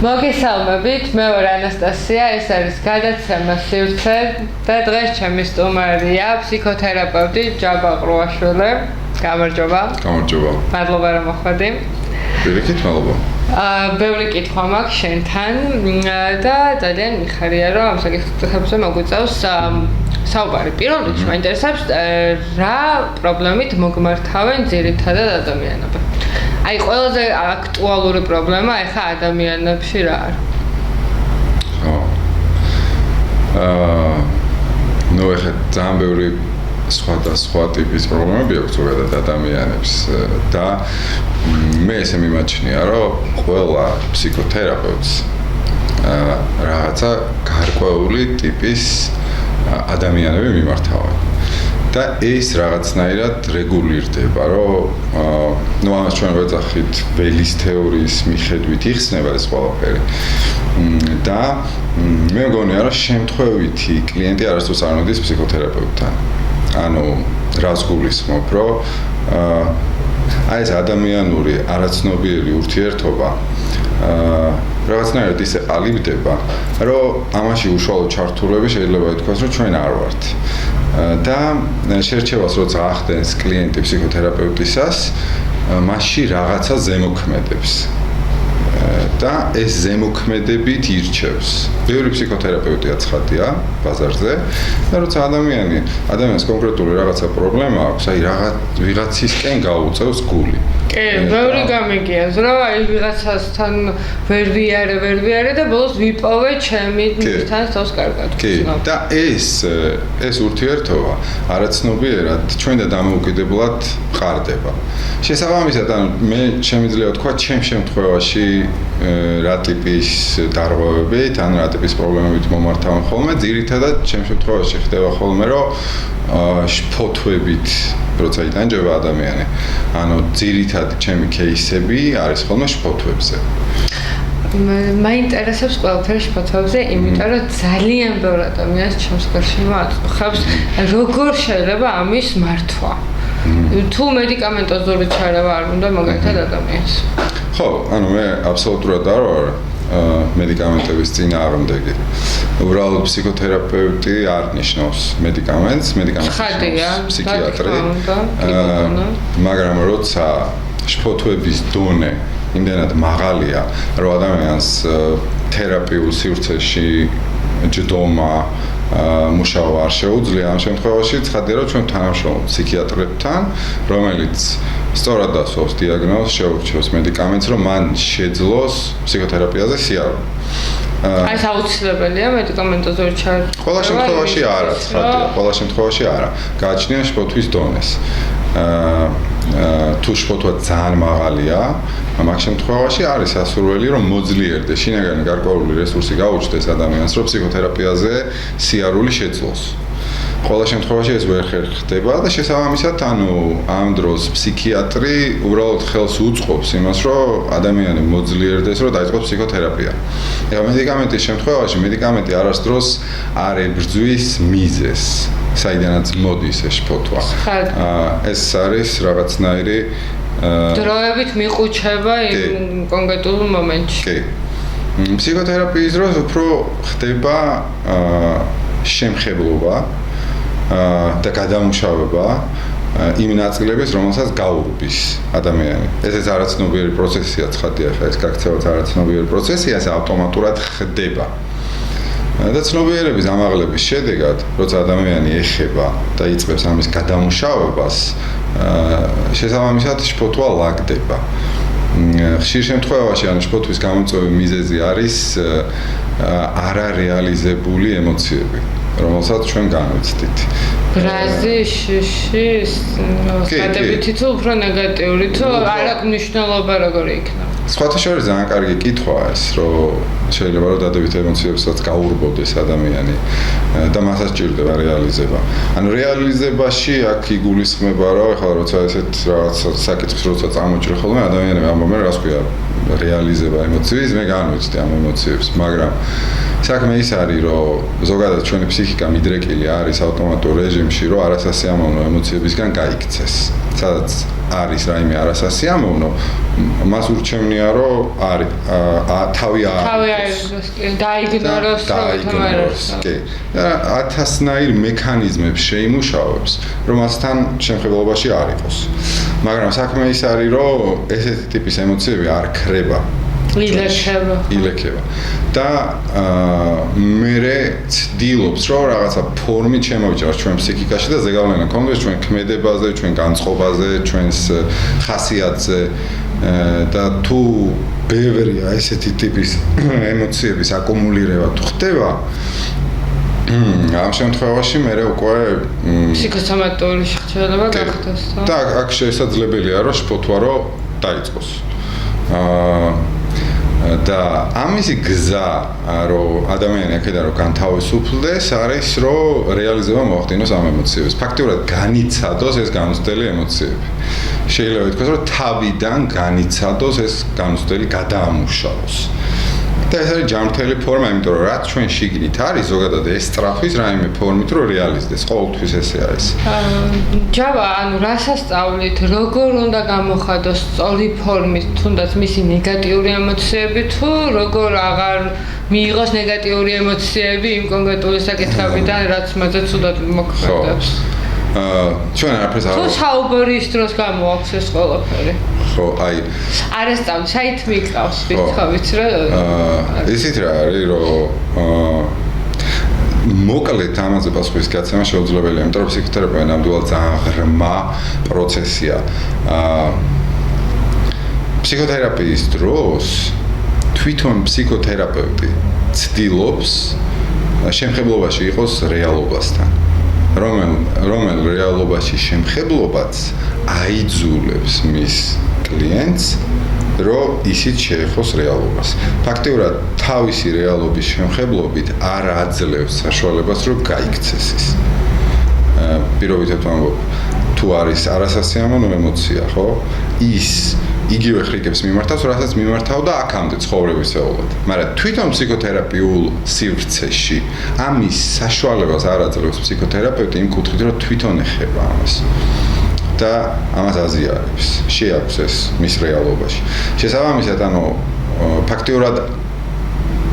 მოგესალმებით, მე ვარ ანასტასია, ეს არის გადაცემა სივრცე და დღეს ჩემი სტუმარია ფსიქოთერაპევტი ჯაბა ყრუაშვილი. გამარჯობა. გამარჯობა. მადლობა რომ მოხვედი. პირიქით მადლობა. ბევრი კითხვა მაქვს შენთან და ძალიან მიხარია რომ ამ საკითხებზე მოგვიწევს საუბარი. პირველ რიგში მაინტერესებს რა პრობლემით მოგმართავენ ძირითადად ადამიანები. აი ყველაზე აქტუალური პრობლემა ეხა ადამიანებში რა არის? ნუ ეხა ძალიან ბევრი სხვა ტიპის პრობლემები აქვს ზოგადად ადამიანებს და მე ესე მიმაჩნია რომ ყველა ფსიქოთერაპევტს რაღაცა გარკვეული ტიპის ადამიანები მიმართავენ. და ეს რაღაცნაირად რეგულირდება, რომ ნუ ამას ჩვენ ვეძახით ველის თეორიის მიხედვით იხსნება ეს ყველაფერი. და მე მგონია, რომ შემთხვევითი კლიენტი არასდროს არ მოდის ფსიქოთერაპევტთან. ანუ რას გულისხმობ, რომ აი ეს ადამიანური არაცნობიერი ურთიერთობა რაღაცნაირად ისე ყალიბდება, რომ ამაში უშუალო ჩართულები შეიძლება ითქვას, რომ ჩვენ არ ვართ. და შერჩევას როცა ახდენს კლიენტი ფსიქოთერაპევტისას, მასში რაღაცა ზემოქმედებს. და ეს ზემოქმედებით ირჩევს. ბევრი ფსიქოთერაპევტი აცხადია ბაზარზე, და როცა ადამიანს კონკრეტული რაღაცა პრობლემა აქვს, აი ვიღაცისკენ გაუწევს გული. კი, ბევრი გამიგიას, რომ აი ვიღაცასთან ვერ ვიარე და ბოლოს ვიპოვე ჩემი მისთან თავს კარგად. კი, და ეს ურთიერთობა არაცნობიერად ჩვენ და დამოუკიდებლად ყარდება. შესაბამისად, ანუ მე შემიძლია ვთქვა, ჩემ შემთხვევაში რა ტიპის დარღვევებით, ან რა ტიპის პრობლემებით მომართავენ ხოლმე, ძირითადად ჩემ შემთხვევაში ხდება ხოლმე, რომ ფოთვებით როცა იტანჯება ადამიანი. ანუ ძირითად ჩემი კეისები არის ხოლმე ფოთვებზე. მაინტერესებს ყველაფერი ფოთვებზე, იმიტომ რომ ძალიან ბევრი ადამიანს ჩემს გარშემო აწუხებს, როგორ შეიძლება ამის მართვა. თუ მედიკამენტოზური ჩარევა არ უნდა მაგალითად ადამიანს. ხო, ანუ მე აბსოლუტურად არ ვარ მედიკამენტების წინააღმდეგი. უბრალოდ ფსიქოთერაპევტი არ ნიშნავს მედიკამენტს ფსიქიატრი. მაგრამ როცა შფოთვების დონე იმდენად მაღალია, რომ ადამიანს თერაპიულ სივრცეში ჯდომა მუშაობა არ შეუძლია, ამ შემთხვევაში ცხადია, რომ ჩვენ თანამშრომლობთ ფსიქიატრებთან, რომელიც სწორად დასვავს დიაგნოზს, შეურჩევს მედიკამენტს, რომ მან შეძლოს ფსიქოთერაპიაზე სიარული. აი ეს აუცილებელია მედიკამენტოზური ჩარევა? ყველა შემთხვევაში არა, ცხადია, ყველა შემთხვევაში არა. გააჩნია შფოთვის დონეს. თუ შფოთვა ძალიან მაღალია, მაგ შემთხვევაში არის სასურველი, რომ მოძლიერდეს შინაგანი გარკვეული რესურსი გაუჩნდეს ადამიანს, რომ ფსიქოთერაპიაზე სიარული შეძლოს. ყველა შემთხვევაში ეს ვერ ხდება და შესაბამისად, ანუ ამ დროს ფსიქიატრი უბრალოდ ხელს უწყობს იმას, რომ ადამიანი მოძლიერდეს, რომ დაიწყოს ფსიქოთერაპია. ეხლა მედიკამენტის შემთხვევაში მედიკამენტი არასდროს არ ებრძვის მიზეზს, საიდანაც მოდის ეს შფოთვა. ეს არის რაღაცნაირი დროებით მიყუჩება იმ კონკრეტულ მომენტში. კი. ფსიქოთერაპიის დროს უფრო ხდება შემხებლობა და გადამუშავება იმ ნაწილების, რომელსაც გაურბის ადამიანი. ეს არაცნობიერი პროცესია, ცხადია, ხა ეს გაქცევაც არაცნობიერი პროცესია, ეს ავტომატურად ხდება. და ცნობიერების ამაღლების შედეგად, როცა ადამიანი ეხება და იწყებს ამის გადამუშავებას, შესაბამისად შფოთვა ლაგდება. ხშირ შემთხვევაში ან შფოთვის გამოწვევის მიზეზი არის არარეალიზებული ემოციები, რომელსაც ჩვენ განვიცდით. ბრაზი, შიში, გადაბითი თუ უფრო ნეგატიური, თუ არ აქვს მნიშვნელობა როგორი იქნება. სხვათა შორის ძალიან კარგი კითხვაა ეს, რომ შეიძლება რომ დადებითი ემოციებსაც გაურბოდეს ადამიანი და მასაც ჭირდება რეალიზება. ანუ რეალიზებაში აქ იგულისხმება, რომ ეხლა როცა ესეთ რაღაც საკითხს როცა წამოჭრე ხოლმე ადამიანები ამბობენ, რას ქვია რეალიზება ემოციის, მე განვიცდი ამ ემოციებს, მაგრამ საქმე ის არის, რომ ზოგადად ჩვენი ფსიქიკა მიდრეკილი არის ავტომატურ რეჟიმში, რომ არასასიამოვნო ემოციებისგან გაიქცეს. სადაც არის რაიმე არასასიამოვნო, მას ურჩევნია რომ თავი დაიგნოროს, კი. და 1000-ნაირ მექანიზმებს შეიმუშავებს, რომ მასთან შემხებლობაში არ იყოს. მაგრამ საქმე ის არის, რომ ესეთი ტიპის ემოციები არ ქრება. ილექება. და მე ცდილობს, რომ რაღაცა ფორმით შემოვიჭრას ჩვენ ფსიქიკაში და ზეგავლენა კონდეს ჩვენ ქმედებაზე, ჩვენ განწყობაზე, ჩვენს ხასიათზე და თუ ბევრია ესეთი ტიპის ემოციების აკუმულირება თუ ხდება, ამ შემთხვევაში მე უკვე ფსიქოსომატური შეხედულება გახდეს. და აქ შესაძლებელია რომ შფოთვა რომ დაიწყოს. და ამისი გზა რომ ადამიანი აქედან რომ განთავისუფლდეს არის რომ რეალიზება მოახდინოს ამ ემოციებს. ფაქტიურად განიცადოს ეს განუცდელი ემოციები. შეიძლება ითქვას რომ თავიდან განიცადოს ეს განუცდელი გადაამუშავოს. და ეს არის ჯანმრთელი ფორმა, იმიტომ რომ რაც ჩვენ შიგნით არის, ზოგადად ეს სწრაფვის რაიმე ფორმით რომ რეალიზდეს, ყოველთვის ესე არის. ჯავა, ანუ რასასწავლით, როგორ უნდა გამოხადოს სწორი ფორმით, თუნდაც მისი ნეგატიური ემოციები თუ როგორ აღარ მიიღოს ნეგატიური ემოციები იმ კონკრეტული საკითხებიდან, რაც მათზე ცუდად მოქმედებს. ჩვენ არაფერს არ თუ საუბრის დროს გამოაქვს ეს ყველაფერი. ხო, აი არასწავლ, საით მიყავს ვიცით რა? ისიც რა არის, რომ მოკლედ ამაზე პასუხის გაცემა შეუძლებელია, იმიტომ რომ ფსიქოთერაპია ნამდვილად ძალიან ღრმა პროცესია. ფსიქოთერაპიის დროს თვითონ ფსიქოთერაპევტი ცდილობს შემხებლობაში იყოს რეალობასთან. რომელ რეალობაში შემხებლობაც აიძულებს მის კლიენტს, რომ ისიც შეეხოს რეალობას. ფაქტიურად თავისი რეალობის შემხებლობით არ აძლევს საშუალებას, რომ გაიქცეს ის. პირობითად ვამბობ, თუ არის არასასიამოვნო ემოცია, ხო? ის იგივე ხრიკებს მიმართავს, რასაც მიმართავდა აქამდე ცხოვრებისეულად. მაგრამ თვითონ ფსიქოთერაპიულ სივრცეში ამის საშუალებას არ აძლევს ფსიქოთერაპევტი იმ კუთხით, რომ თვითონ ეხება ამას. და ამას აზიარებს. შეაქვს ეს მის რეალობაში. შესაბამისად, ანუ ფაქტიურად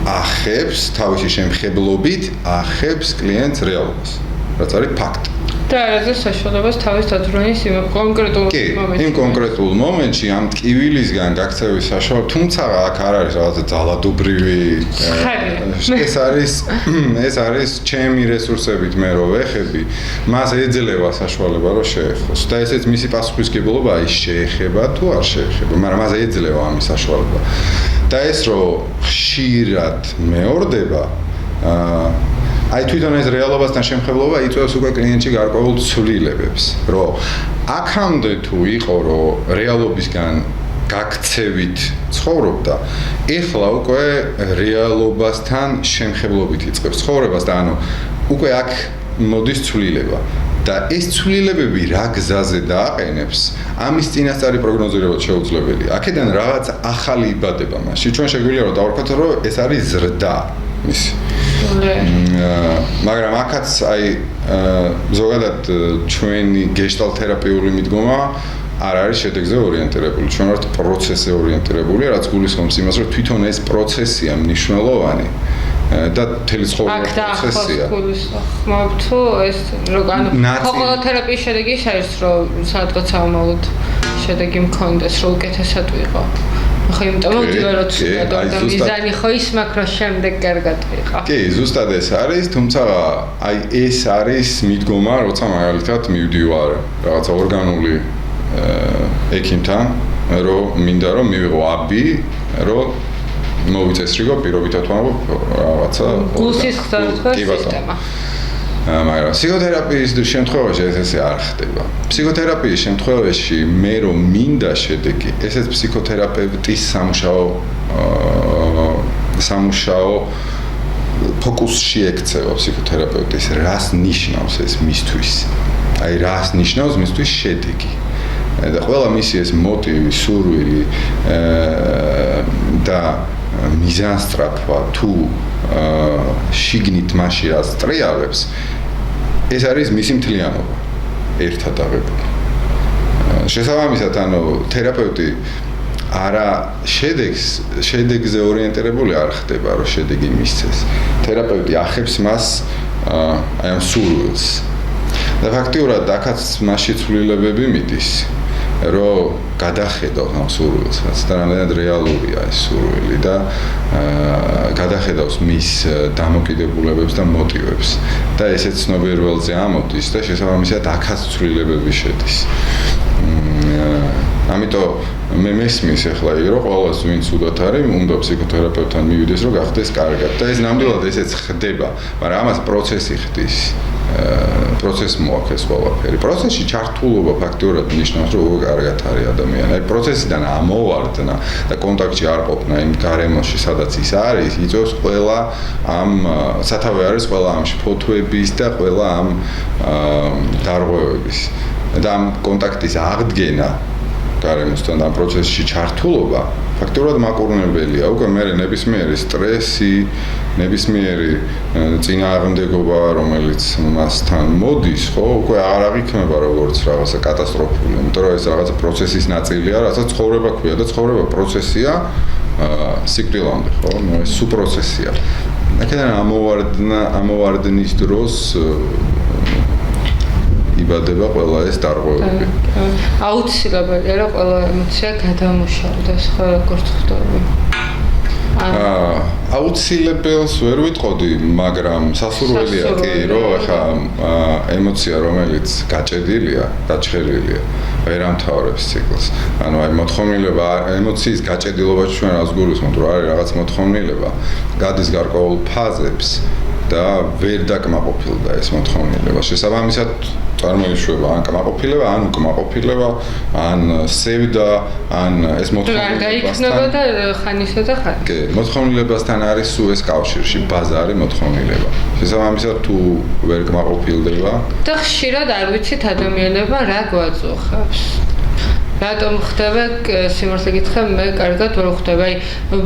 ახებს თავისი შემხებლობით, ახებს კლიენტს რეალობას. რაც არის ფაქტი. და არის საშუალებას თავის დათვრონის იმ კონკრეტულ მომენტში. იმ კონკრეტულ მომენტში ამ ტკივილისგან გაქცევის საშუალება, თუმცა აქ არ არის რაღაცა ძალადობრივი ეს არის ჩემი რესურსებით მე რო ვეხები, მას ეძლევა საშუალება რომ შეეხოს. და ესეც მისი პასუხისმგებლობა ის შეეხება თუ არ შეეხება, მაგრამ მას ეძლევა ამის საშუალება. და ეს რომ ხშირად მეორდება, აი თვითონ ეს რეალობასთან შემხებლობა იწვევს უკვე კლიენტში გარკვეულ ცვლილებებს, რომ აქამდე თუ იყო რომ რეალობისგან გაქცევით ცხოვრობდა, ეხლა უკვე რეალობასთან შემხებლობით იწყებს ცხოვრებას და ანუ უკვე აქ მოდის ცვლილება. და ეს ცვლილებები რა გზაზე დააყენებს, ამის წინასწარი პროგნოზირება შეუძლებელია. აქედან რაღაც ახალი იბადება მასში. ჩვენ შეგვიძლია რომ დავარქვათ, რომ ეს არის ზრდა მისი. მაგრამ აქაც აი ზოგადად ჩვენი გეშტალტ-თერაპიული მიდგომა არ არის შედეგზე ორიენტირებული. ჩვენ ვართ პროცესზე ორიენტირებული, რაც გულისხმობს იმას, რომ თვითონ ეს პროცესია მნიშვნელოვანი და მთელი ცხოვრების პროცესია. აქ გულისხმობ თუ ეს ანუ ხოლმე თერაპიის შედეგი ის არის, რომ სადღაც ამალოდ შედეგი მქონდეს, რომ უკეთესად ვიყო. ხო, იმიტომ მოვდივაროთ და მიზანი ხო ის მაქროს შემდეგ კარგად ვიყო. კი, ზუსტად ეს არის, თუმცა აი ეს არის მიდგომა, როცა მაგალითად მივდივარ რაღაცა ორგანული ექიმთან, რომ მინდა რომ მივიღო აბი, რომ მოვიწესრიგო პირობითად ვამბობ რაღაცა გულსის ხსნა სისტემა. მაგრამ ფსიქოთერაპიის შემთხვევაში ესე არ ხდება. ფსიქოთერაპიის შემთხვევაში მე რომ მინდა შედეგი, ესეც ფსიქოთერაპევტის სამუშაო ფოკუსში ექცევა ფსიქოთერაპევტის, რას ნიშნავს ეს მისთვის. აი რას ნიშნავს მისთვის შედეგი. და ყველა მისი ეს მოტივი, სურვილი და მიზანსტრაფვა თუ შიგნით მასში რაც ტრიალებს, ეს არის მისი მთლიანობა ერთად აღებული. შესაბამისად, ანუ თერაპევტი არა შედეგზე ორიენტირებული არ ხდება, რომ შედეგი მისცეს. თერაპევტი ახებს მას აი ამ სურვილს. და ფაქტიურად აქაც მასში ცვლილებები მიდის, რომ გადახედავს ამ სურვილს, და რამდენად რეალურია ეს სურვილი და გადახედავს მის დამოკიდებულებებს და მოტივებს. და ესეც ცნობიერ ველზე ამოდის და შესაბამისად აქაც ცვლილებები შედის. ამიტომ მე მესმის ახლა იგ რომ ყოველას ვინც უდათ არის, უნდა ფსიქოთერაპევტთან მივიდეს, რომ გახდეს კარგად. და ეს ნამდვილად ესეც ხდება, მაგრამ ამას პროცესი ხდის. პროცესს მოაქვს ყველაფერი. პროცესში ჩართულობა ფაქტიურად ნიშნავს, რომ უკვე კარგად არის ადამიანი. აი პროცესიდან ამოვარდნა და კონტაქტში არ ყოფნა იმ გარემოში, სადაც ის არის, იწვევს ყველა ამ სათავე არის ყველა ამ ფოტოების და ყველა ამ დარღვევების. და ამ კონტაქტის აღდგენა გარემოსთან ამ პროცესში ჩართულობა ფაქტობრივად მაკურნებელია. უკვე მე ნებისმიერი სტრესი, ნებისმიერი წინააღმდეგობა, რომელიც მასთან მოდის, ხო, უკვე აღარ აღიქმება როგორც რაღაცა კატასტროფული, იმიტომ რომ ეს რაღაცა პროცესის ნაწილია, რასაც ცხოვრება ქვია და ცხოვრება პროცესია სიკვდილამდე, ხო? ეს სუპროცესია. აქედან ამოვარდნის დროს იბადება ყველა ეს დარღვევები. აუცილებელია რომ ყველა ემოცია გადამუშავდეს, ხო, როგორც ხდება. აუცილებელს ვერ ვიტყოდი, მაგრამ სასურველია კი, რომ ახლა ემოცია, რომელიც გაჭედილია, გაჩხერილია, ვერ ამთავრებს ციკლს. ანუ აი მოთხოვნილება, ემოციის გაჭედილობაში ჩვენ რას გულისხმობთ, რომ არის რაღაც მოთხოვნილება, გადის გარკვეულ ფაზებს და ვერ დაკმაყოფილდა ეს მოთხოვნილება. შესაბამისად წარმოიშვება ან კმაყოფილება, ან უკმაყოფილება, ან სევდა, ან ეს მოთხოვნილება. გაიქნება და ხანისა და ხანი. კი, მოთხოვნილებასთან არის სულ ეს კავშირში, ბაზა არის მოთხოვნილება. შესაბამისად თუ ვერ კმაყოფილდება და ხშირად არ ვიცით ადამიანებმა რა გვაწუხებს. რატომ ხდება სიმართლე გითხრა მე კარგად ვერ ხდება. აი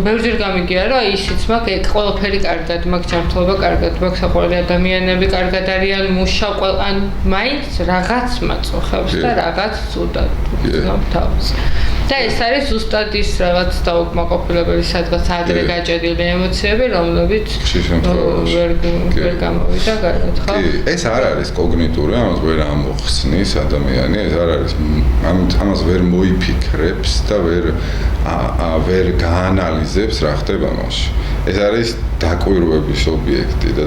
ბევრჯერ გამიგია რომ ისიც მაქვს ყველაფერი კარგად, მაქვს ჯანმრთელობა კარგად, მაქვს საყვარელი ადამიანები კარგად არიან, მუშაობ ან მაინც რაღაც მაწუხებს და რაღაც ცუდად ვქნობ თავს. და ეს არის ზუსტად ის რაღაც დაუკმაყოფილებები, სადღაც ადრე გაჭედილი ემოციები, რომლებიც ვერ გამოვიდა გარეთ, ხო? კი, ეს არ არის კოგნიტური, ამას ვერ ამოხსნის ადამიანი, ეს არ არის ამას ვერ მოიფიქრებს და ვერ გაანალიზებს რა ხდება მასში. ეს არის დაკვირვების ობიექტი და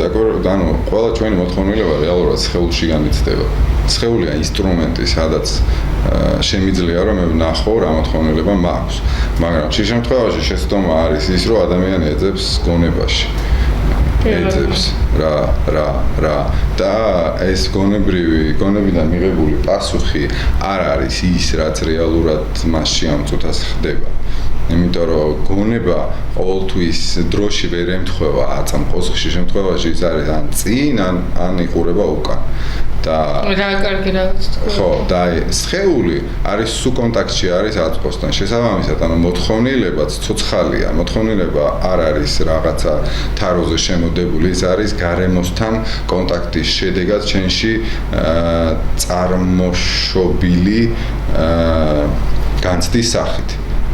ანუ ყველა ჩვენი მოთხოვნილება რეალურად სხეულში განიცდება. სხეულია ინსტრუმენტი, სადაც შემიძლია რომ მე ვნახო რა მოთხოვნილება მაქვს. მაგრამ შე შემთხვევაში შეცდომა არის ის, რომ ადამიანი ეძებს გონებაში. ეძებს რა და ეს გონებიდან მიღებული პასუხი არ არის ის, რაც რეალურად მასში ამ წუთას ხდება. იმიტომ რომ გონება ყოველთვის დროში ვერ ემთხვევა აწამყოს, ხშირ შემთხვევაში ის არის ან წინ, ან იყურება უკან. და რა კარგი რაღაც თქვა. ხო, და სხეული არის სუკონტაქტში არის აწმყოსთან. შესაბამისად, ანუ მოთხოვნილებაც ცოცხალია. მოთხოვნილება არ არის რაღაცა თაროზე შემოდებული, ის არის გარემოსთან კონტაქტის შედეგად ჩვენში წარმოშობილი განცდის სახით,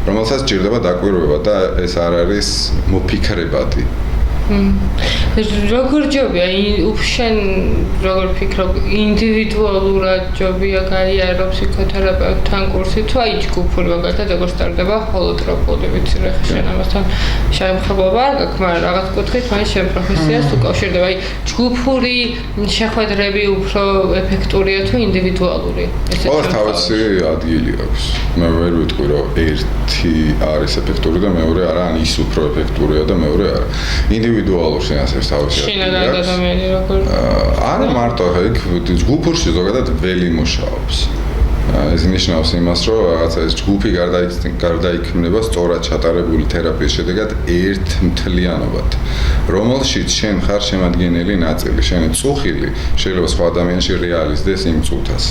რომელსაც ჭირდება დაკვირვება და ეს არ არის მოფიქრებადი. როგორ ჯობია უშენ როგორ ფიქრობ ინდივიდუალურად ჯობია გაიარო ფსიქოთერაპევტთან კურსი თუ აი ჯგუფური მაგალითად როგორ სტარტდება ჰოლოტროპული ვიცი რა შენ ამასთან შემხებობა არ გაქვს მაგრამ რაღაც კუთხით მაინც შენ პროფესიას უკავშირდება აი ჯგუფური შეხვედრები უფრო ეფექტურია თუ ინდივიდუალური ესეც თავისი ადგილი აქვს მე ვერ ვიტყვი რომ ერთი არის ეფექტური და მეორე არა ან ის უფრო ეფექტურია და მეორე არა ინდივიდუალურ შენასებს თავისი შინაგან ადამიანი როგორ არა მარტო ეგ ჯგუფურში ზოგადად ველი მუშაობს ეს ნიშნავს იმას რომ რაღაცა ეს ჯგუფი გარდაიქმნება სწორად ჩატარებული თერაპიის შედეგად ერთ მთლიანობად რომელშიც შენ ხარ შემადგენელი ნაწილი შენი წუხილი შეიძლება სხვა ადამიანში რეალიზდეს იმ წუთას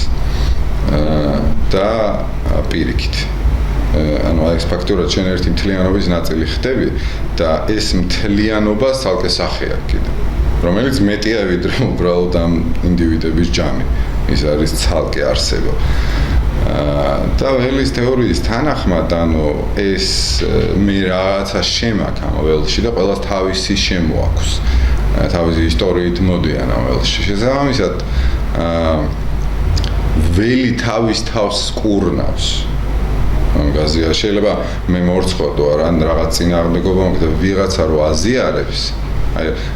და პირიქით ანუ ეს ფაქტურად შენ ერთი მთლიანობის ნაწილი ხდები და ეს მთლიანობა ცალკე სახე აქვს კიდე რომელიც მეტია ვიდრე უბრალოდ ამ ინდივიდების ჯამი ის არის ცალკე არსება და ველის თეორიის თანახმად, ანუ ეს მე რაღაცა შემაქვს ამ ველში და ყველას თავისი შემო აქვს. თავისი ისტორიით მოდიან ამ ველში. შესაბამისად, ველი თავის თავს კურნავს. გაზია შეიძლება მე მორცხოდო ან რაღაც წინააღმდეგობა მოგდა ვიღაცა რო აზიარებს.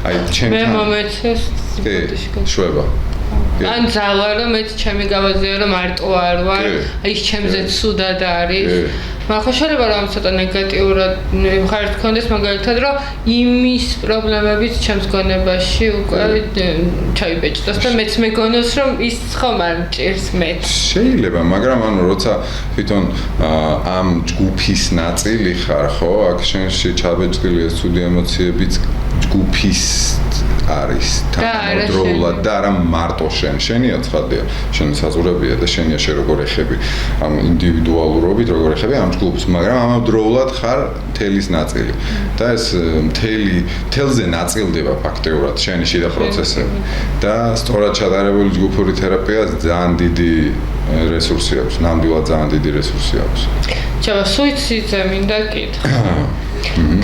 აი ჩემთან მე მომეცეს შვება. ან ძალა რომ მეც ჩემი გავაზიარო მარტო არ ვარ, აი ის ჩემზე ცუდად არის. მაგრამ შეიძლება რომ ცოტა ნეგატიურად მხარს გქონდეს მაგალითად რომ იმის პრობლემებიც ჩემს გონებაში უკვე ჩაიბეჭდოს და მეც მეგონოს რომ ის ხომ არ მჭირს მეც. შეიძლება, მაგრამ ანუ როცა თვითონ ამ ჯგუფის ნაწილი ხარ, ხო, აქ შენში ჩაბეჭდილი ეს ცუდი ემოციებიც ჯგუფის არის თანამედროვულად და არა მარტო შენია ცხადია, შენი საზღვრებია და შენია შენ როგორ ეხები ამ ინდივიდუალურობით როგორ ეხები ამ ჯგუფს, მაგრამ ამავდროულად ხარ თელის ნაწილი და ეს თელზე ნაწილდება ფაქტიურად შენი შიდა პროცესები და სწორად ჩატარებული ჯგუფური თერაპია ძალიან დიდი რესურსი აქვს, ნამდვილად ძალიან დიდი რესურსი აქვს. ჩავა სუიციდზე მინდა კითხო.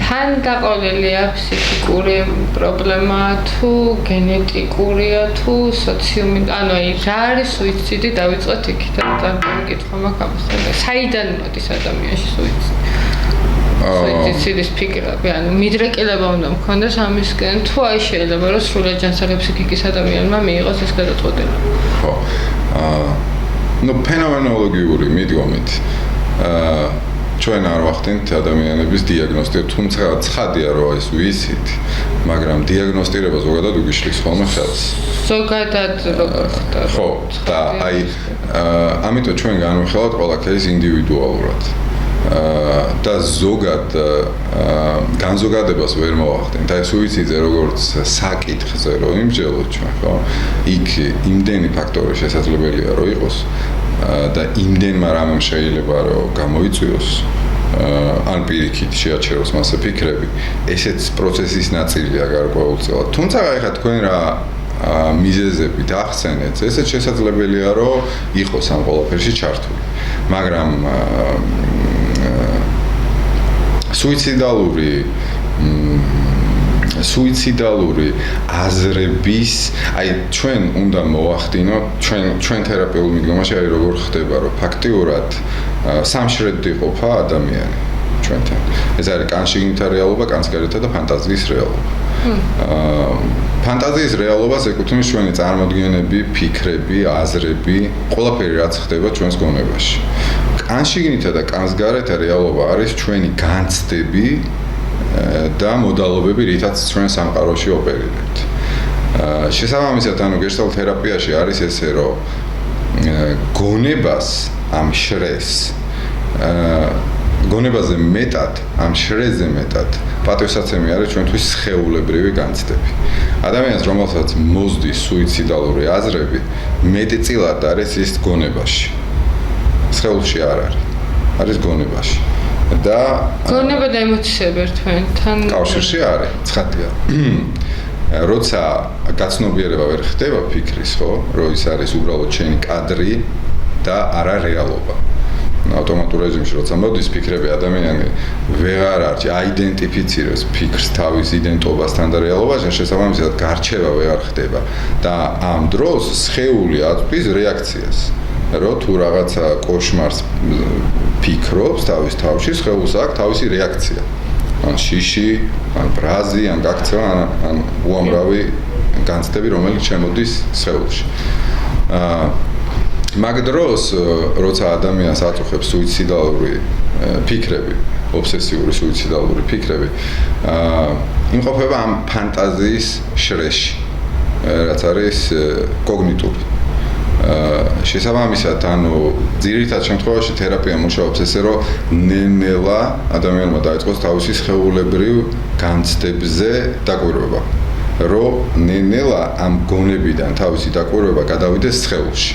თან გაყოლილია ფსიქიკური პრობლემა თუ გენეტიკურია თუ სოციუმი, ანუ რა არის სუიციდი, დავიწყოთ იქიდან და გითხო მაგას. საიდან მოდის ადამიანში სუიციდი? სუიციდის ფიქრები, ანუ მიდრეკილება უნდა მქონდეს ამისკენ, თუ აი შეიძლება რომ სრულად ჯანსაღი ფსიქიკის ადამიანმა მიიღოს ეს გადაწყვეტილება. ხო. ნუ ფენომენოლოგიური მიდგომით ჩვენ არ ვახდენთ ადამიანების დიაგნოსტირება, თუმცა ცხადია რომ ეს ვიცით, მაგრამ დიაგნოსტირება ზოგადად უგიშლის ხოლმე ხელს. ზოგადად როგორ ხდება? ხო, და აი ამიტომ ჩვენ განვიხილავთ ყველაფერს ინდივიდუალურად. და ზოგად განზოგადებას ვერ მოვახდენთ. აი სუიციდზე როგორც საკითხზე რომ იმჯელოთ ჩვენ, ხო? იქ იმდენი ფაქტორი შესაძლებელია რომ იყოს და იმდენმა რამემ შეიძლება რომ გამოიწვიოს ან პირიქით შეაჩეროს მასე ფიქრები, ესეც პროცესის ნაწილია გარკვეულწილად. თუმცა ახლა თქვენ რა მიზეზებით ახსენეთ, ესეც შესაძლებელია რომ იყოს ამ ყველაფერში ჩართული. მაგრამ სუიციდალური აზრების, აი ჩვენ უნდა მოვახდინოთ, ჩვენ თერაპიულ მიდგომაში აი როგორ ხდება, რომ ფაქტიურად სამშრედ იყოფა ადამიანი ჩვენთან. ეს არის კანშიგნითა რეალობა, კანსკერეთა და ფანტაზიის რეალობა. ფანტაზიის რეალობას ეკუთვნის ჩვენი წარმოდგენები, ფიქრები, აზრები, ყველაფერი რაც ხდება ჩვენს გონებაში. კანშიგნითა და კანსგარეთა რეალობა არის ჩვენი განცდები და მოდალობები, რითაც ჩვენ სამყაროში ოპერირებთ. შესაბამისად, ანუ გეშტალტ თერაპიაში არის ესე, რომ გონებას ამ შრეს გონებაზე მეტად, ამ შრეზე მეტად პატივსაცემი არის ჩვენთვის სხეულებრივი განცდები. ადამიანს, რომელსაც მოსდის სუიციდალური აზრები, მეტწილად არის ის გონებაში. სხეულში არ არის გონებაში. და გონება და ემოციები ერთმანეთთან კავშირში არის, ცხადია. როცა გაცნობიერება ვერ ხდება ფიქრის, ხო, რომ ის არის უბრალოდ შენი კადრი და არა რეალობა. ავტომატურ რეჟიმში როცა მოდის ფიქრები, ადამიანი ვეღარ აიდენტიფიცირებს ფიქრს თავის იდენტობასთან და რეალობასთან, შესაბამისად გარჩევა ვეღარ ხდება და ამ დროს სხეული აწვდის რეაქციას. რომ თუ რაღაცა კოშმარს ფიქრობს თავის თავში, სხეულს აქვს თავისი რეაქცია. ან შიში, ან ბრაზი, ან გაქცევა, ან უამრავი განცდები, რომელიც შემოდის სხეულში. მაგ დროს, როცა ადამიანს აწუხებს სუიციდალური ფიქრები, ობსესიური სუიციდალური ფიქრები, იმყოფება ამ ფანტაზიის შრეში, რაც არის კოგნიტური. შესაბამისად, ანუ ძირითად შემთხვევაში თერაპია მუშაობს ესე, რომ ნელ-ნელა ადამიანმა დაიწყოს თავისი სხეულებრივ განცდებზე დაკვირვება, რომ ნელ-ნელა ამ გონებიდან თავისი დაკვირვება გადავიდეს სხეულში.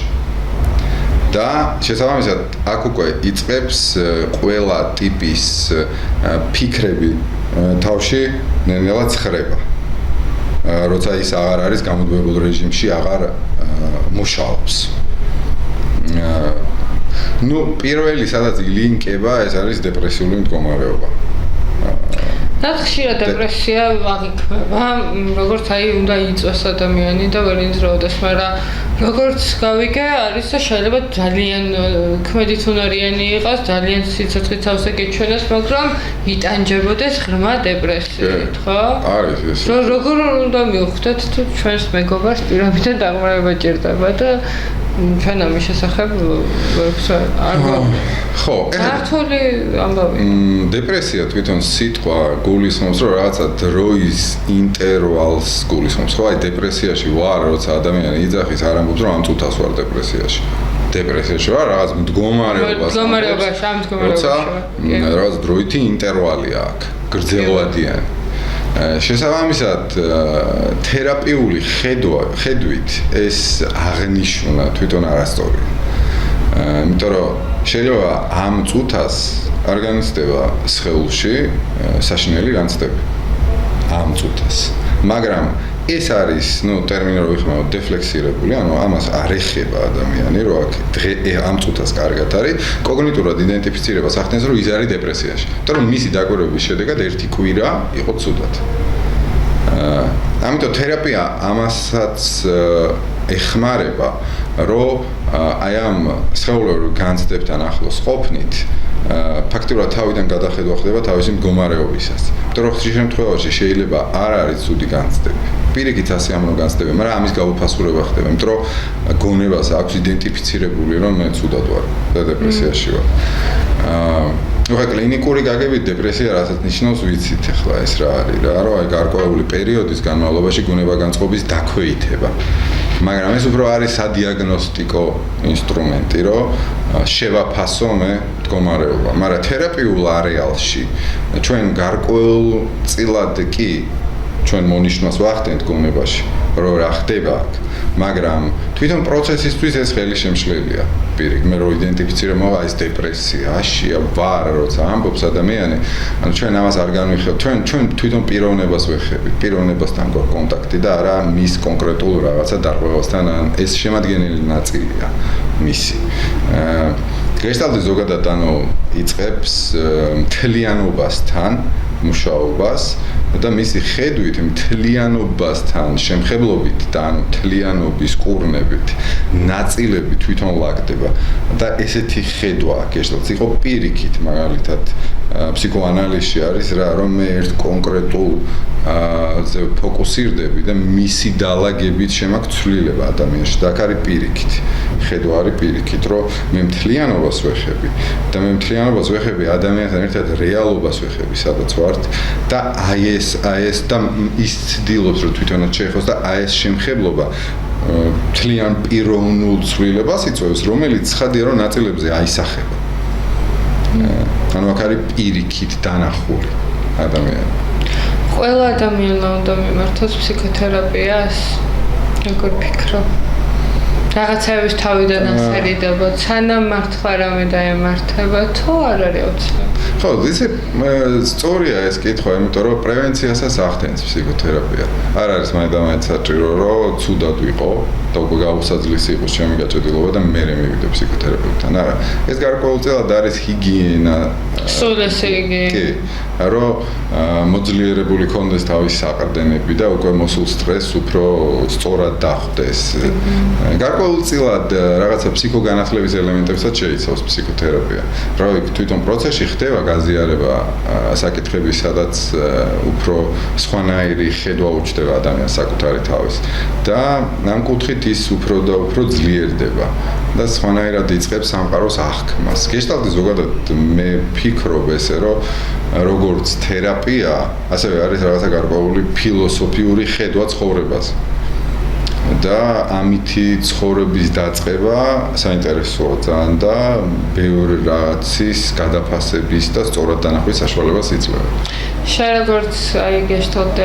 და შესაბამისად, აქ უკვე იწყებს ყველა ტიპის ფიქრები თავში ნელ-ნელა ცხრება. როცა ის აღარ არის გამუდმებულ რეჟიმში, აღარ მუშაობს. ნუ პირველი სადაც ილინკება ეს არის დეპრესიული მდგომარეობა. და ხშირად დეპრესია აღიქმება, როგორც აი უნდა იწვეს ადამიანი და ვერ იზრაოდეს, მაგრამ როგორც გავიგე, არის და შეიძლება ძალიან ქმედით უნარიანი იყოს, ძალიან სიცოცხლით ავსე გეჩვენოს, მაგრამ იტანჯებოდეს ღრმა დეპრესიით, ხო? არის ეს. როგორ უნდა მივხვდეთ თუ ჩვენს მეგობარს პირობიდან დაღმარება ჭირდება და ჩვენ ამის შესახებ არ ხო, ქართული ამბავი. დეპრესია თვითონ სიტყვა გულისხმობს, რომ რაღაცა დროის ინტერვალს გულისხმობს. ხო, აი დეპრესიაში ვარ, როცა ადამიანი იძახის, არ ამბობს, რომ ამ წუთას ვარ დეპრესიაში. დეპრესიაში ვარ, რაღაც მდგომარეობაში, როცა რაღაც დროითი ინტერვალი აქვს, გრძელვადიანი. შესაბამისად, თერაპიული ხედვით ეს აღნიშნა თვითონ არასწორია. იმიტომ რომ შეიძლება ამ წუთას არ განიცდება სხეულში საშინელი განცდები. ამ წუთას. მაგრამ ეს არის, ტერმინი რო ვიხმაროთ, დეფლექსირებული, ანუ ამას არ ეხება ადამიანი, რომ ამ წუთას კარგად არის, კოგნიტურად იდენტიფიცირებას ახდენს, რომ ის არის დეპრესიაში. იმიტომ რომ მისი დაკვირვების შედეგად ერთი კვირა იყო ცუდად. ამიტომ თერაპია ამასაც ეხმარება, რომ აი ამ სხეულურ განცდებთან ახლოს ყოფნით ფაქტობრივად თავიდან გადახედვა ხდება თავისი მდგომარეობისას. იმიტომ რომ ხშირ შემთხვევაში შეიძლება არ არის ცუდი განცდები. პირიქით ასეამოვნო განცდები, მაგრამ ამის გაუფასურება ხდება, იმიტომ რომ გონებას აქვს იდენტიფიცირებული, რომ მე ცუდად ვარ და დეპრესიაში ვარ. ხა კლინიკური გაგებით დეპრესია რასაც ნიშნავს ვიცით ახლა ეს რა არის რა, რომ აი გარკვეული პერიოდის განმავლობაში გუნება-განწყობის დაქვეითება. მაგრამ ეს უფრო არის სადიაგნოსტიკო ინსტრუმენტი, რომ შევაფასო მე მდგომარეობა. მაგრამ თერაპიულ არეალში ჩვენ გარკვეულწილად კი ჩვენ მონიშნავს ვახდენთ გუნებაში, რომ რა ხდება აქ, მაგრამ თვითონ პროცესისთვის ეს ხელი შემშლელია. პირიქით, მე რო იდენტიფიცირებ მოვა ეს დეპრესიაშია ვარ, როცა ამბობს ადამიანი, ანუ ჩვენ ამას არ განვიხილავთ, ჩვენ თვითონ პიროვნებას ვეხებით, პიროვნებასთან გვაქვს კონტაქტი და არა მის კონკრეტულ რაღაცა დარღვევასთან, ეს შემადგენელი ნაწილია მისი. გესტალტი ზოგადად იწყებს მთლიანობასთან მუშაობას და მისი ხედვით მთლიანობასთან შემხებლობით და მთლიანობის კურნებით ნაწილები თვითონ ლაგდება და ესეთი ხედვა აქვს გესტალტს იყო პირიქით მაგალითად ფსიქოანალიზში არის რა რომ მე ერთ კონკრეტულ ზე ფოკუსირდები და მისი დალაგებით შემაქვს ცვლილება ადამიანში და აქ არის პირიქით ხედვა არის პირიქით რომ მე მთლიანობას ვეხები და მე მთლიანობას ვეხები ადამიანთან ერთად რეალობას ვეხები სადაც ვართ და აი ეს და ის ცდილობს რომ თვითონაც შეეხოს და აი ეს შემხებლობა მთლიან პიროვნულ ცვლილებას იწვევს რომელიც ცხადია რომ ნაწილებზე აისახება ანუ აქ არის პირიქით დანახული ადამიანი ყველა ადამიანმა უნდა მიმართოს ფსიქოთერაპიას როგორ ფიქრობ რაღაცების თავიდან ასერიდება სანამ მართლა რამე დაემართება თუ არ არის აუცილებელი ხო ისე სწორია ეს კითხვა იმიტომ რომ პრევენციასაც ახდენს ფსიქოთერაპია არ არის მაინც საჭირო რომ ცუდად ვიყო და უკვე გაუსაძლისი იყოს ჩემი გაჭედილობა და მე მივიდე ფსიქოთერაპევტთან არა ეს გარკვეულწილად არის ჰიგიენა სულ ესე იგი კი რომ მოძლიერებული კონდეს თავის საყრდენები და უკვე მოსულ სტრესს უფრო სწორად დახვდეს გარკვეულწილად რაღაცა ფსიქოგანათლების ელემენტებსაც შეიცავს ფსიქოთერაპია რა ვიცი თვითონ პროცესში ხდება გაზიარება საკითხების სადაც უფრო სხვანაირი ხედვა უჩნდება ადამიანს საკუთარი თავის და ამ კუთხით ის უფრო და უფრო ძლიერდება და სხვანაირად იწყებს სამყაროს აღქმას გეშტალტი ზოგადად მე ფიქრობ ესე რომ როგორც თერაპია ასევე არის რაღაცა გარკვეული ფილოსოფიური ხედვა ცხოვრებას და ამითი ცხოვრების დაწყება საინტერესოა ძალიან და ბევრი რაღაცის გადაფასების და სწორად დანახვის საშუალებას იძლევა. შენ როგორც აი გეშტალტ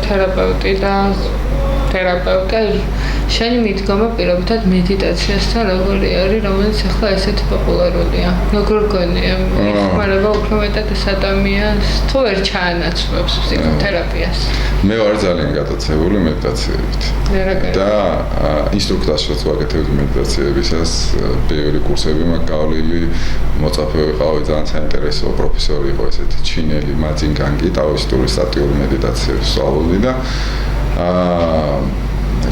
თერაპევტი და თერაპევტი შენი მიდგომა პირობითად მედიტაციასთან როგორი არის, რომელიც ახლა ესეთი პოპულარულია. როგორ გონია? ეხმარება უფრო მეტად ეს ადამიანს თუ ვერ ჩაანაცვლებს ფსიქოთერაპიას? მე ვარ ძალიან გატაცებული მედიტაციებით. და ინსტრუქტორსაც ვაკეთებ მედიტაციებისას, ბევრი კურსები მაქვს გავლილი, მოწაფე ვიყავი, ძალიან საინტერესო პროფესორი იყო ესეთი ჩინელი მაძინ განგი, ტაოისტური სტატიური მედიტაციების სწავლობდი და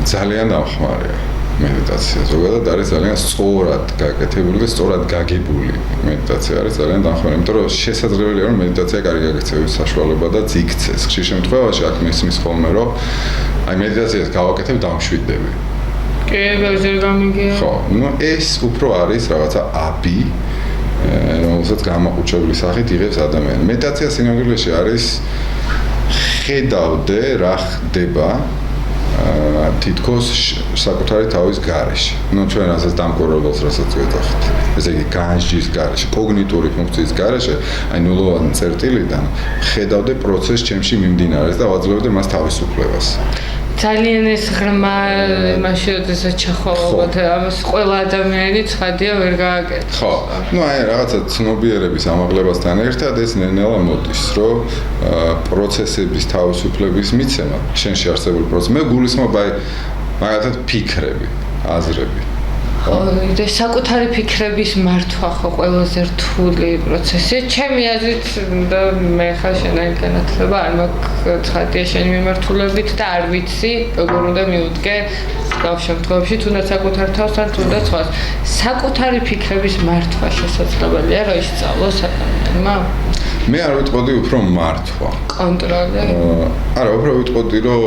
ძალიან დამხმარეა მედიტაცია. ზოგადად არის ძალიან სწორად გაკეთებული და სწორად გაგებული მედიტაცია არის ძალიან დამხმარე, იმიტომ რომ შესაძლებელია რომ მედიტაცია კარგი გაქცევის საშუალება და ძიქცეს. ხშირ შემთხვევაში აქ მესმის ხოლმე რომ აი მედიტაციას გავაკეთებ დამშვიდდები. კი, ბევრჯერ გამიგია. ხო, ეს უფრო არის რაღაცა აბი, რომელსაც გამაყუჩებული სახით იღებს ადამიანი. მედიტაცია სინამდვილეში არის ხედავდე რა ხდება თითქოს საკუთარი თავის გარეშე. ჩვენ ასეც დამკვირვებელს რასაც ვეძახით. ესე იგი განსჯის გარეშე, კოგნიტური ფუნქციის გარეშე, აი ნულოვანი წერტილიდან ხედავდე პროცესს ჩემში მიმდინარეობს და ვაძლევდე მას თავისუფლებას. ძალიან ეს ღრმა იმაში როდესაც ჩახოვოთ, ამას ყველა ადამიანი ცხადია ვერ გააკეთებს. ხო. აი რაღაცა ცნობიერების ამაღლებასთან ერთად ეს ნელ-ნელა მოდის, რომ პროცესების თავისუფლების მიცემა, შენში არსებული პროცესი, მე გულისხმობ აი მაგალითად ფიქრები, აზრები. და საკუთარი ფიქრების მართვა ხო ყველაზე რთული პროცესია. ჩემი აზრით და მე ხარ შენაირ განათლება არ მაქვს ცხადია შენი მიმართულებით და არ ვიცი როგორ უნდა მივუდგე გავ შემთხვევაში თუნდაც საკუთარ თავს ან თუნდაც სხვას. საკუთარი ფიქრების მართვა შესაძლებელია რომ ისწავლოს ადამიანმა? მე არ ვიტყოდი უფრო მართვა. კონტროლი? არა, უფრო ვიტყოდი რომ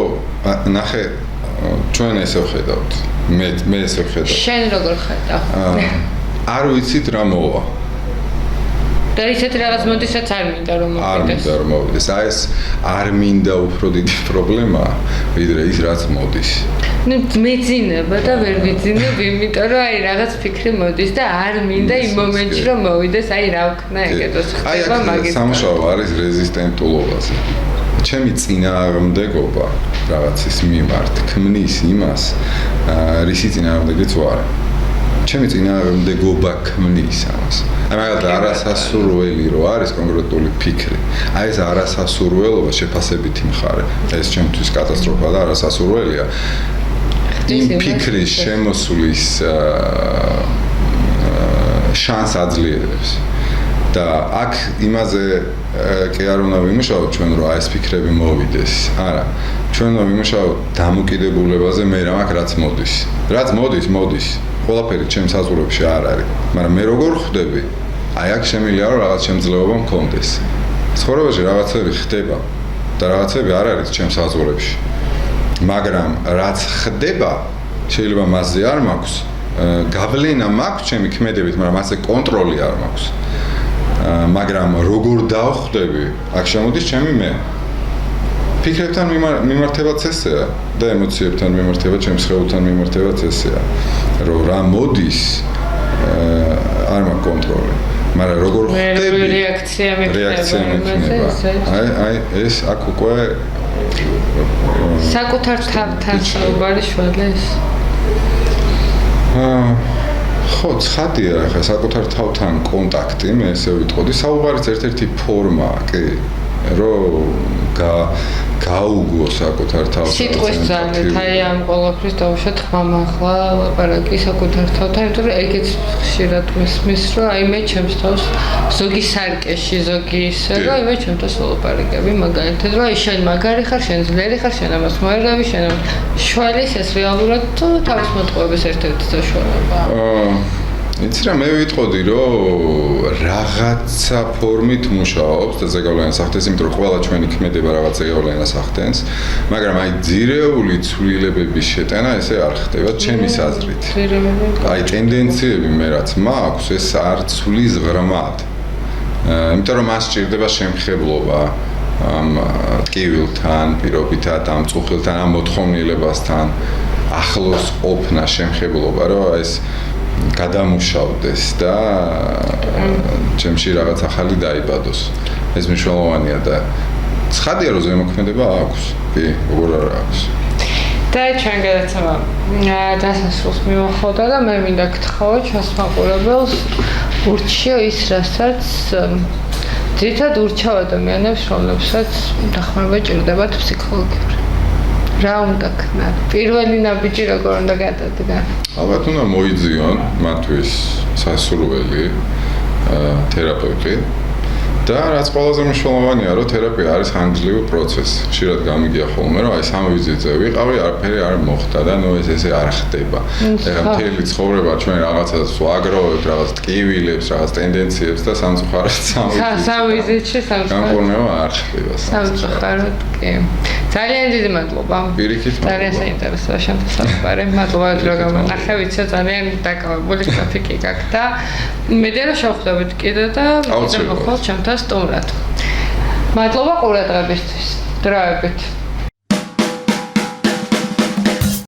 ნახე ჩვენ ესე ვხედავთ. მე ესე ვხედავ. შენ როგორ ხედავ? არ ვიცით რა მოვა. და ისეთ რაღაც მოდისაც არ მინდა რომ მოვიდეს. არ მინდა რომ მოვიდეს. აი ეს არ მინდა უფრო დიდი პრობლემაა, ვიდრე ის რაც მოდის. მეძინება და ვერ ვიძინებ, იმიტომ რომ აი რაღაც ფიქრი მოდის და არ მინდა იმ მომენტში რომ მოვიდეს, აი რა ვქნა ეგეთოს ხდება მაგის. აი სამშობლო არის რეზისტენტულობაზე. ჩემი წინააღმდეგობა რაღაცის მიმართ ქმნის იმას, რისი წინააღმდეგიც ვარ. ჩემი წინააღმდეგობა ქმნის ამას. აი მაგალითად არასასურველი რო არის კონკრეტული ფიქრი. აი ეს არასასურველობა შეფასებითი მხარე. ეს ჩემთვის კატასტროფა და არასასურველია. იმ ფიქრის შემოსulis შანსს აძლიერებს. და აქ იმაზე კი არ უნდა ვიმუშაოთ ჩვენ რომ აი ეს ფიქრები მოვიდეს. არა, ჩვენ უნდა ვიმუშაოთ დამოკიდებულებაზე მე რა მაქვს რაც მოდის. რაც მოდის. ყველაფერი ჩემს საზღვრებში არ არის. მაგრამ მე როგორ ხვდები? აი აქ შემიძლია რომ რაღაც შემძლეობა მქონდეს. ცხოვრებაში რაღაცები ხდება და რაღაცები არ არის ჩემს საზღვრებში. მაგრამ რაც ხდება, შეიძლება მასზე არ მაქვს გავლენა მაქვს ჩემი ქმედებით, მაგრამ მასზე კონტროლი არ მაქვს. მაგრამ როგორ დავხვდები, აქ შემოდის ჩემი მე. ფიქრებთან მიმართებაც ესეა და ემოციებთან მიმართება, ჩემს სხეულთან მიმართებაც ესეა. რომ რა მოდის, არ მაქვს კონტროლი. მაგრამ როგორ ხვდები, რეაქცია მექნება. აი ეს აქ უკვე საკუთარ თავთან საუბარი შველეს. ხო, ცხადია, ხა საკუთარ თავთან კონტაქტი, მე ესე ვიტყოდი, საუბარის ერთ-ერთი ფორმაა, კი, რომ გაუგო საკუთარ თავს. სიტყვის ძალით, აი ამ ყველაფრის დავუშვათ ხმამაღლა ლაპარაკი საკუთარ თავთან, იმიტომ რომ ეგეც ხშირად მისმის, რომ აი მე ჩემს თავს ზოგი სარკეში, ზოგი ისე, რომ აი მე ჩემს თავს ლაპარაკები, მაგალითად, რომ აი შენ მაგარი ხარ, შენ ძლიერი ხარ, შენ ამას მოერდები, შენ შველის ეს რეალურად თავის მოტყუების ერთ-ერთი საშუალებაა. იცი რა, მე ვიტყოდი, რომ რაღაცა ფორმით მუშაობს და ზეგავლენას ახდენს, იმიტომ რომ ყველა ჩვენი ქმედება რაღაც ზეგავლენას ახდენს, მაგრამ აი ძირეული ცვლილებების შეტანა ესე არ ხდება ჩემის აზრით. აი ტენდენციები მე რაც მაქვს, ეს არ ცვლის ღრმად. იმიტომ რომ მას სჭირდება შემხებლობა ამ ტკივილთან, პირობითად, ამ წუხილთან, ამ მოთხოვნილებასთან, ახლოს ყოფნა, შემხებლობა, რომ ეს გადამუშავდეს და ჩემში რაღაც ახალი დაიბადოს. ეს მნიშვნელოვანია და ცხადია რომ ზემოქმედება აქვს. კი, როგორ არ აქვს. და ჩვენ გადაცემა დასასრულს მიმოხოდა და მე მინდა გთხოვო ჩვენს მაყურებელს ურჩიო ის, რასაც ძირითადად ურჩევ ადამიანებს, რომლებსაც დახმარება ჭირდებათ ფსიქოლოგიური. რა უნდა ქნათ? პირველი ნაბიჯი როგორ უნდა გადადგან? ალბათ უნდა მოიძიონ მათთვის სასურველი თერაპევტი და რაც ყველაზე მნიშვნელოვანია, რომ თერაპია არის ხანგრძლივი პროცესი. ხშირად გამიგია ხოლმე, რომ აი 3 ვიზიტზე ვიყავი, არაფერი არ მოხდა და ნუ ესე არ ხდება. ეხლა მთელი ცხოვრება ჩვენ რაღაცას ვაგროვებთ, რაღაც ტკივილებს, რაღაც ტენდენციებს და სამწუხაროდ 3 ვიზიტში განკურნება არ ხდება. სამწუხაროდ კი. ძალიან დიდი მადლობა. პირიქით ძალიან საინტერესოა შენთან საუბარი. მადლობა რომ გამონახე, ვიცი ძალიან დაკავებული გრაფიკი გაქვს და მედია რომ შევხვდებით კიდე და მოხვალ ჩემთან სტუმრად. მადლობა ყურადღებისთვის. დროებით.